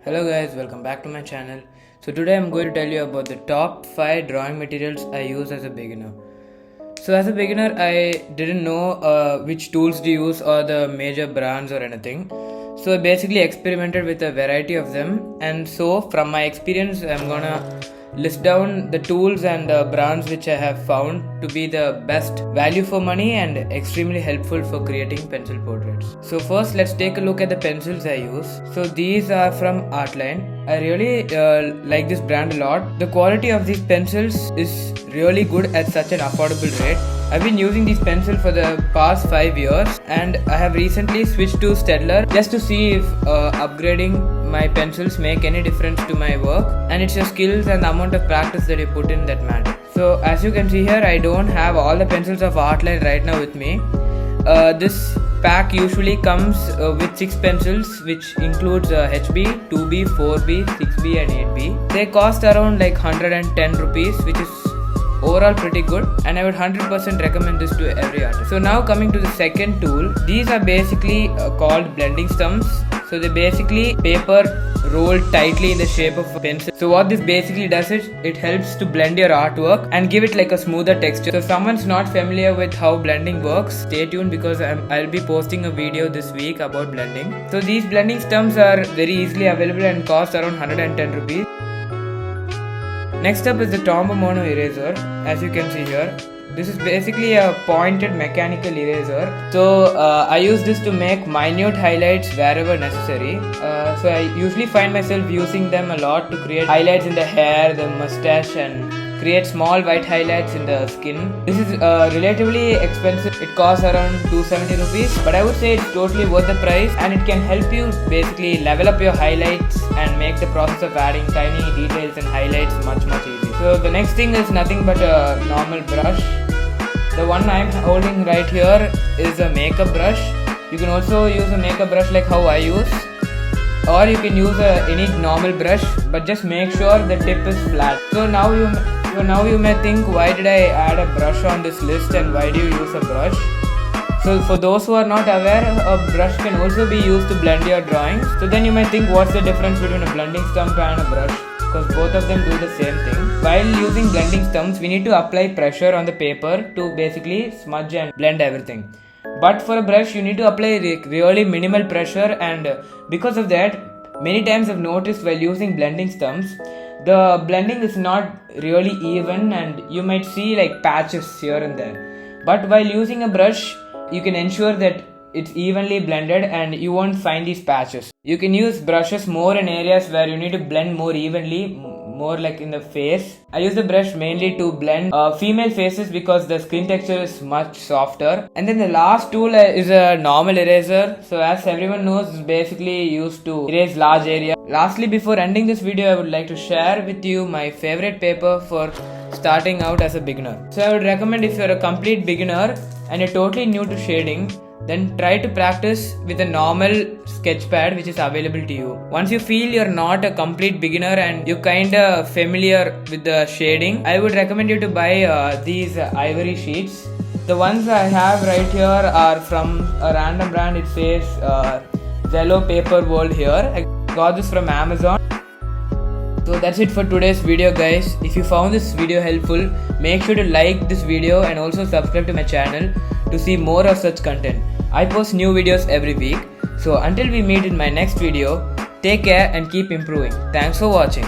Hello guys, welcome back to my channel. So today I'm going to tell you about the top 5 drawing materials I use as a beginner. So as a beginner I didn't know which tools to use or the major brands or anything. So I basically experimented with a variety of them, and so from my experience I'm gonna list down the tools and the brands which I have found to be the best value for money and extremely helpful for creating pencil portraits. So first let's take a look at the pencils I use. So these are from Artline. I really like this brand a lot. The quality of these pencils is really good at such an affordable rate. I've been using these pencils for the past 5 years, and I have recently switched to Staedtler just to see if upgrading my pencils make any difference to my work, and it's your skills and the amount of practice that you put in that matter. So as you can see here, I don't have all the pencils of Artline right now with me. This pack usually comes with 6 pencils, which includes HB, 2B, 4B, 6B and 8B. They cost around like 110 rupees, which is overall pretty good, and I would 100% recommend this to every artist. So now coming to the second tool, these are basically called blending stumps. So they basically paper rolled tightly in the shape of a pencil. So what this basically does is it helps to blend your artwork and give it like a smoother texture. So if someone's not familiar with how blending works, stay tuned because I'll be posting a video this week about blending. So these blending stumps are very easily available and cost around 110 rupees. Next up is the Tombow Mono eraser. As you can see here, this is basically a pointed mechanical eraser. So I use this to make minute highlights wherever necessary. So I usually find myself using them a lot to create highlights in the hair, the mustache, and create small white highlights in the skin. This is relatively expensive. It costs around 270 rupees, but I would say it's totally worth the price, and it can help you basically level up your highlights and make the process of adding tiny details and highlights much easier. So the next thing is nothing but a normal brush. The one I'm holding right here is a makeup brush. You can also use a makeup brush like how I use, or you can use any normal brush, but just make sure the tip is flat. So now you may think, why did I add a brush on this list and why do you use a brush? So for those who are not aware, a brush can also be used to blend your drawings. So then you might think, what's the difference between a blending stump and a brush? Because both of them do the same thing. While using blending stumps, we need to apply pressure on the paper to basically smudge and blend everything. But for a brush, you need to apply really minimal pressure, and because of that, many times I've noticed while using blending stumps, the blending is not really even and you might see like patches here and there. But while using a brush, you can ensure that it's evenly blended and you won't find these patches. You can use brushes more in areas where you need to blend more evenly, more like in the face. I use the brush mainly to blend female faces because the skin texture is much softer. And then the last tool is a normal eraser. So as everyone knows, it's basically used to erase large areas. Lastly, before ending this video, I would like to share with you my favorite paper for starting out as a beginner. So I would recommend, if you're a complete beginner and you're totally new to shading, then try to practice with a normal sketch pad which is available to you. Once you feel you're not a complete beginner and you're kinda familiar with the shading, I would recommend you to buy these ivory sheets. The ones I have right here are from a random brand. It says Zello Paper World here. I got this from Amazon. So that's it for today's video, guys. If you found this video helpful, make sure to like this video and also subscribe to my channel to see more of such content. I post new videos every week. So until we meet in my next video, take care and keep improving. Thanks for watching.